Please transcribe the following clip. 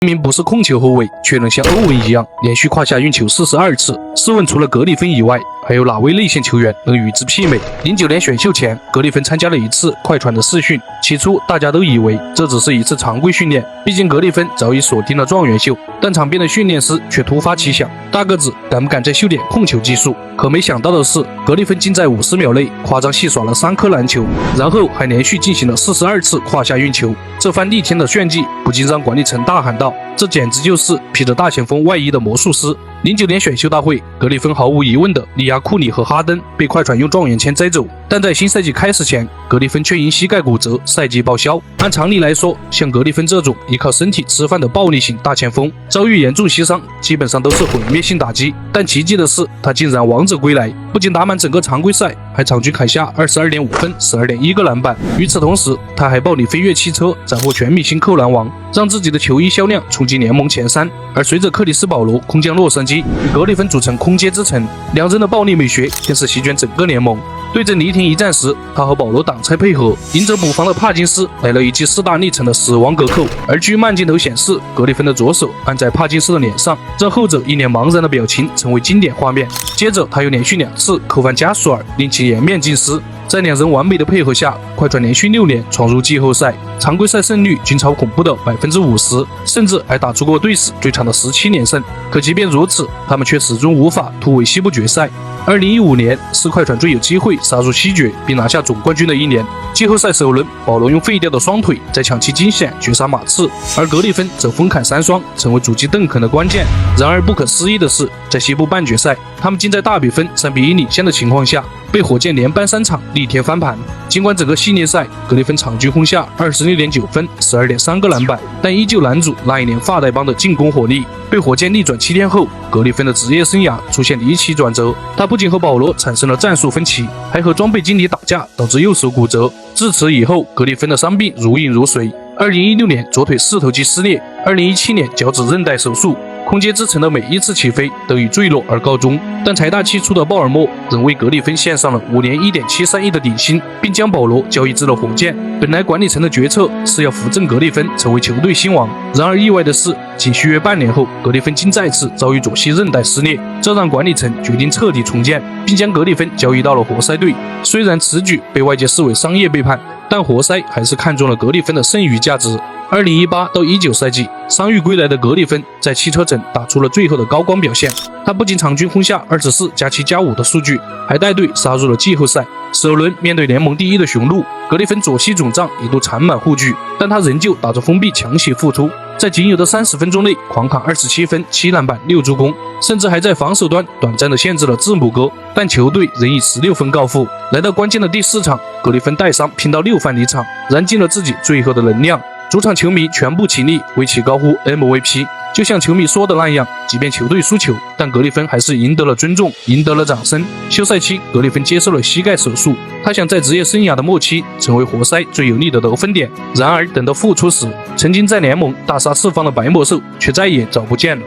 明明不是控球后卫，却能像欧文一样连续胯下运球42次。试问，除了格里芬以外，还有哪位内线球员能与之媲美？09年选秀前，格里芬参加了一次快船的试训。起初，大家都以为这只是一次常规训练，毕竟格里芬早已锁定了状元秀。但场边的训练师却突发奇想，大个子敢不敢再秀点控球技术？可没想到的是，格里芬竟在50秒内夸张戏耍了3颗篮球，然后还连续进行了42次胯下运球。这番逆天的炫技，不禁让管理层大喊道：“这简直就是披着大前锋外衣的魔术师！” 09年选秀大会，格里芬毫无疑问的力压库里和哈登，被快船用状元签摘走。但在新赛季开始前，格里芬却因膝盖骨折赛季报销。按常理来说，像格里芬这种依靠身体吃饭的暴力型大前锋，遭遇严重膝伤，基本上都是毁灭性打击。但奇迹的是，他竟然王者归来，不仅打满整个常规赛，还场均砍下22.5分、12.1个篮板。与此同时，他还暴力飞跃汽车，斩获全明星扣篮王，让自己的球衣销量冲击联盟前3。而随着克里斯保罗空降洛杉矶，与格里芬组成空接之城，两人的暴力美学更是席卷整个联盟。对阵雷霆一战时，他和保罗挡拆配合，迎着补防的帕金斯来了一记势大力沉的死亡隔扣。而据慢镜头显示，格里芬的左手按在帕金斯的脸上，让后者一脸茫然的表情成为经典画面。接着他又连续2次扣翻加索尔，令其颜面尽失。在两人完美的配合下，快船连续6年闯入季后赛，常规赛胜率均超恐怖的50%，甚至还打出过队史最长的17连胜。可即便如此，他们却始终无法突围西部决赛。2015年是快船最有机会杀入西决并拿下总冠军的一年。季后赛首轮，保罗用废掉的双腿在抢七惊险绝杀马刺，而格里芬则疯砍3双，成为阻击邓肯的关键。然而不可思议的是，在西部半决赛，他们竟在大比分3比1领先的情况下，被火箭连扳3场逆天翻盘。尽管整个系列赛格里芬场均轰下26.9分、12.3个篮板，但依旧拦阻那一年发带帮的进攻火力。被火箭逆转7天后，格里芬的职业生涯出现离奇转折。他不仅和保罗产生了战术分歧，还和装备经理打架，导致右手骨折。自此以后，格里芬的伤病如影如随。2016年左腿四头肌撕裂，2017年脚趾韧带手术。空接之城的每一次起飞都以坠落而告终，但财大气粗的鲍尔默仍为格里芬献上了5年1.73亿的底薪，并将保罗交易至了火箭。本来管理层的决策是要扶正格里芬成为球队新王，然而意外的是，仅续约半年后，格里芬竟再次遭遇左膝韧带撕裂，这让管理层决定彻底重建，并将格里芬交易到了活塞队。虽然此举被外界视为商业背叛，但活塞还是看中了格里芬的剩余价值。2018到19赛季，伤愈归来的格里芬在汽车城打出了最后的高光表现。他不仅场均轰下24+7+5的数据，还带队杀入了季后赛。首轮面对联盟第1的雄鹿，格里芬左膝肿胀一度缠满护具，但他仍旧打着封闭强袭复出，在仅有的30分钟内狂砍27分、7篮板、6助攻，甚至还在防守端短暂的限制了字母哥，但球队仍以16分告负。来到关键的第4场，格里芬带伤拼到6番离场，燃尽了自己最后的能量。主场球迷全部起立，为其高呼 MVP。就像球迷说的那样，即便球队输球，但格里芬还是赢得了尊重，赢得了掌声。休赛期，格里芬接受了膝盖手术，他想在职业生涯的末期成为活塞最有力的得分点。然而等到复出时，曾经在联盟大杀四方的白魔兽却再也找不见了。